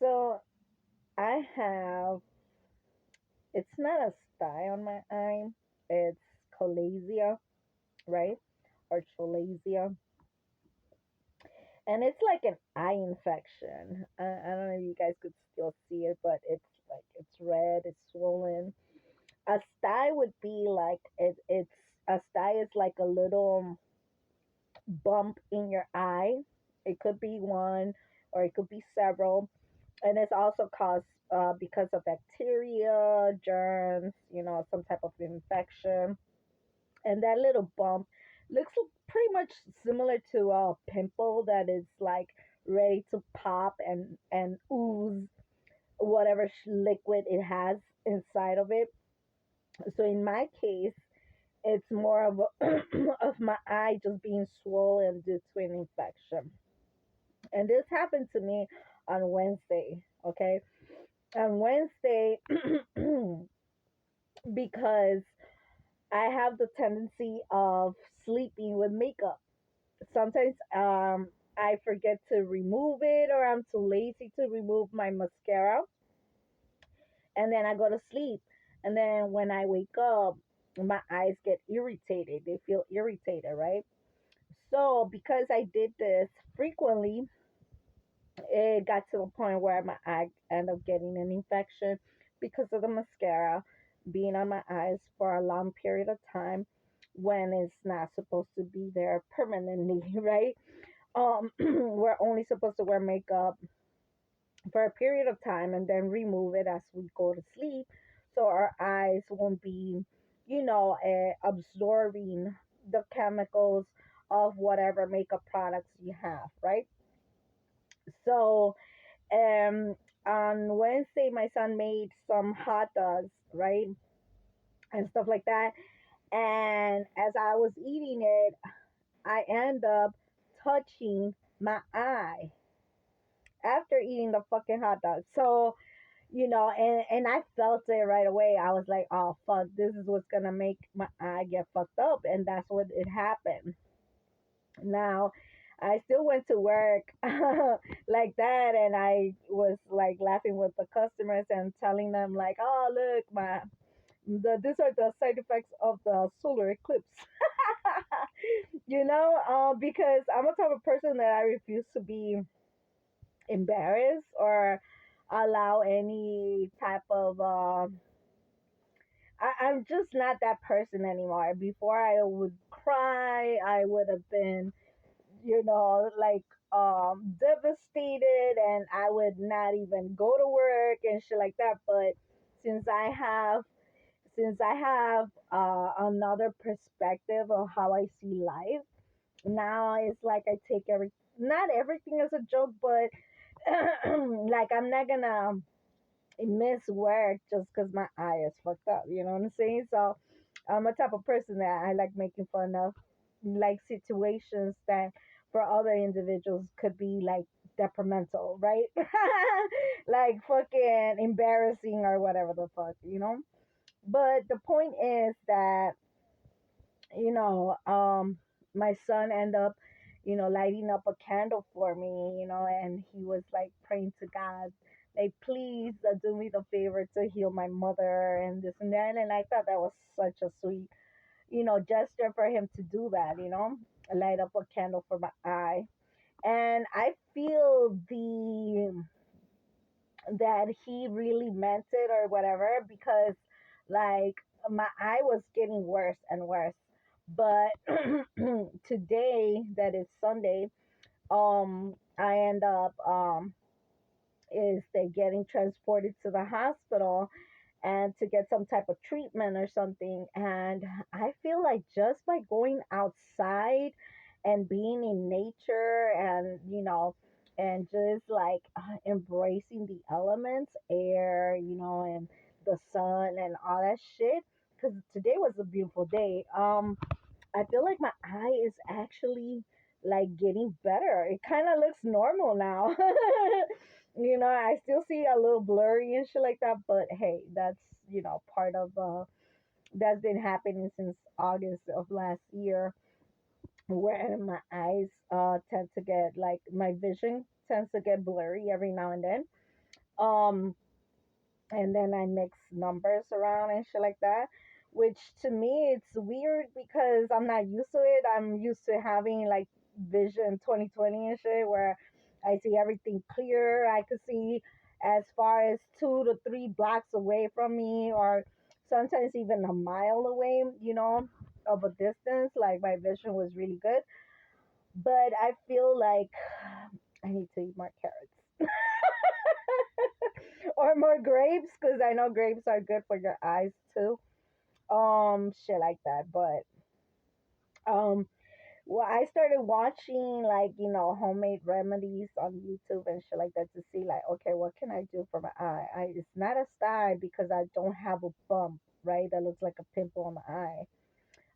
So I have, it's not a sty on my eye, it's chalazia, right? Or chalazia. And it's like an eye infection. I don't know if you guys could still see it, but it's like it's red, it's swollen. A sty would be like it's a sty is like a little bump in your eye. It could be one or it could be several, and it's also caused because of bacteria, germs, some type of infection. And that little bump looks pretty much similar to a pimple that is like ready to pop and ooze whatever liquid it has inside of it. So in my case, it's more of of my eye just being swollen due to an infection. And this happened to me on Wednesday. Okay, on Wednesday, because I have the tendency of sleeping with makeup. Sometimes I forget to remove it, or I'm too lazy to remove my mascara, and then I go to sleep. And then when I wake up, my eyes get irritated. They feel irritated, right? So because I did this frequently, it got to the point where my eye ended up getting an infection because of the mascara being on my eyes for a long period of time when it's not supposed to be there permanently, right? We're only supposed to wear makeup for a period of time and then remove it as we go to sleep so our eyes won't be, absorbing the chemicals of whatever makeup products you have, right? So, um, on Wednesday, my son made some hot dogs, right? And stuff like that. And as I was eating it, I end up touching my eye after eating the fucking hot dog. So, and I felt it right away. I was like, oh fuck, this is what's gonna make my eye get fucked up, and that's what it happened. Now, I still went to work like that, and I was like laughing with the customers and telling them like, oh look, these are the side effects of the solar eclipse. Because I'm a type of person that I refuse to be embarrassed or allow any type of I'm just not that person anymore. Before I would cry, I would have been, like devastated, and I would not even go to work and shit like that. But since I have since I have another perspective of how I see life, now it's like I take not everything as a joke, but like I'm not gonna miss work just because my eye is fucked up. You know what I'm saying? So I'm a type of person that I like making fun of, like situations that for other individuals could be like detrimental, right? Like fucking embarrassing or whatever the fuck. But the point is that, you know, um, my son ended up, lighting up a candle for me, and he was like praying to God, like, please do me the favor to heal my mother and this and that. And I thought that was such a sweet, gesture for him to do that, light up a candle for my eye. And I feel that he really meant it or whatever because like my eye was getting worse and worse. But today, that is Sunday, I end up is they getting transported to the hospital and to get some type of treatment or something. And I feel like just by going outside and being in nature and, and just like embracing the elements, air, and the sun and all that shit. Because today was a beautiful day. I feel like my eye is actually like getting better. It kind of looks normal now. I still see a little blurry and shit like that, but hey, that's, part of that's been happening since August of last year, where my eyes tend to get like my vision tends to get blurry every now and then. Um, and then I mix numbers around and shit like that. Which to me it's weird because I'm not used to it. I'm used to having like vision 2020 and shit where I see everything clear. I could see as far as 2 to 3 blocks away from me, or sometimes even a mile away, of a distance. Like my vision was really good. But I feel like I need to eat more carrots or more grapes because I know grapes are good for your eyes too. Shit like that. But um, well, I started watching like homemade remedies on YouTube and shit like that to see like, okay, what can I do for my eye? It's not a sty because I don't have a bump, right? That looks like a pimple on my eye.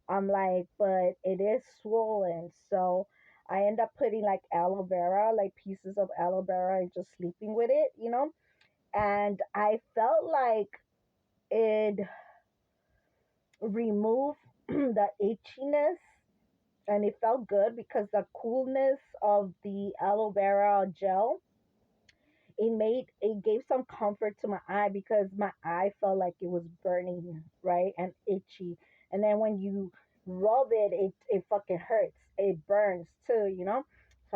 I'm like, but it is swollen, so I end up putting like aloe vera, like pieces of aloe vera, and just sleeping with it. And I felt like it removed the itchiness, and it felt good because the coolness of the aloe vera gel, it gave some comfort to my eye because my eye felt like it was burning, right, and itchy. And then when you rub it fucking hurts. It burns too. So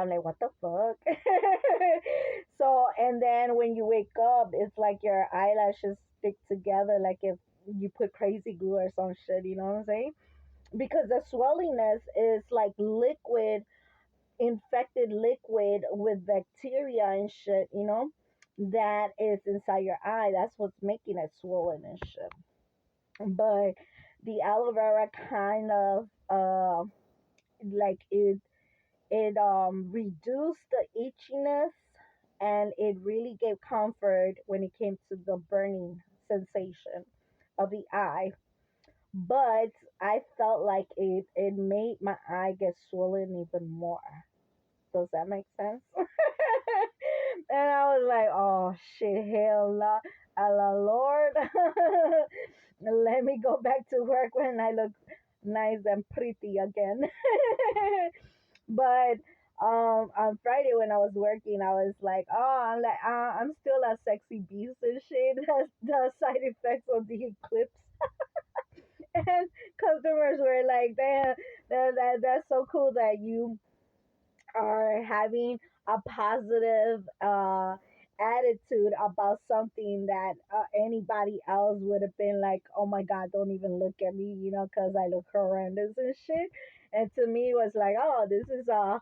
I'm like, what the fuck? So, and then when you wake up, it's like your eyelashes stick together like if you put crazy glue or some shit, you know what I'm saying? Because the swelliness is like liquid, infected liquid with bacteria and shit, that is inside your eye. That's what's making it swollen and shit. But the aloe vera kind of like it reduced the itchiness, and it really gave comfort when it came to the burning sensation of the eye. But I felt like it made my eye get swollen even more. Does that make sense? And I was like, oh shit, hell no. Allah Lord. Let me go back to work when I look nice and pretty again. But on Friday when I was working, I was like, oh, I'm still a sexy beast and shit. That's the side effects of the eclipse. And customers were like, damn, that's so cool that you are having a positive attitude about something that anybody else would have been like, oh my God, don't even look at me, because I look horrendous and shit. And to me, it was like, oh, this is a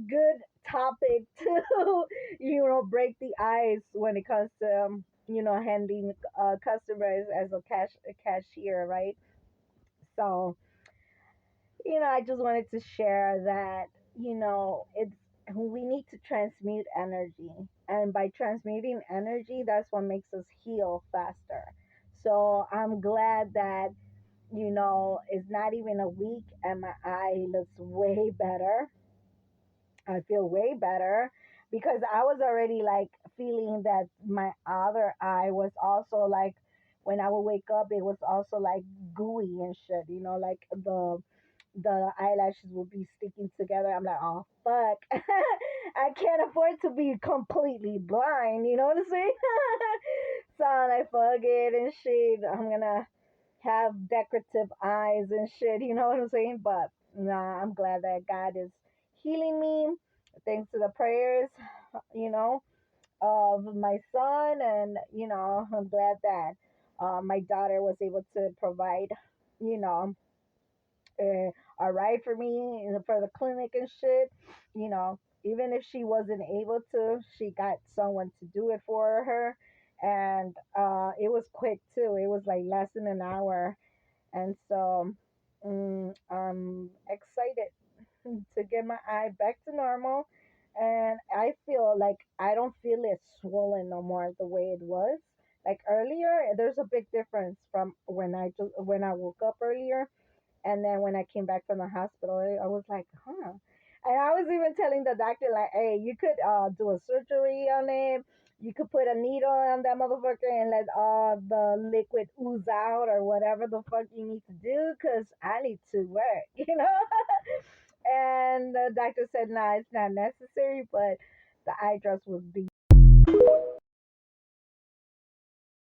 good topic to, break the ice when it comes to, handling customers as a cashier, right? So, I just wanted to share that, it's we need to transmute energy. And by transmuting energy, that's what makes us heal faster. So I'm glad that, it's not even a week and my eye looks way better. I feel way better because I was already like feeling that my other eye was also like, when I would wake up, it was also like gooey and shit, like the eyelashes will be sticking together. I'm like, oh fuck, I can't afford to be completely blind. You know what I'm saying? So I'm like, fuck it and shit. I'm gonna have decorative eyes and shit. You know what I'm saying? But nah, I'm glad that God is healing me thanks to the prayers, you know, of my son, and I'm glad that my daughter was able to provide, you know, a ride for me for the clinic and shit. Even if she wasn't able to, she got someone to do it for her, and it was quick too. It was like less than an hour, and so I'm excited to get my eye back to normal. And I feel like I don't feel it swollen no more the way it was. Like earlier, there's a big difference from when I woke up earlier, and then when I came back from the hospital, I was like, huh. And I was even telling the doctor, like, hey, you could do a surgery on it. You could put a needle on that motherfucker and let all the liquid ooze out or whatever the fuck you need to do, because I need to work, And the doctor said, nah, it's not necessary, but the eye drops would be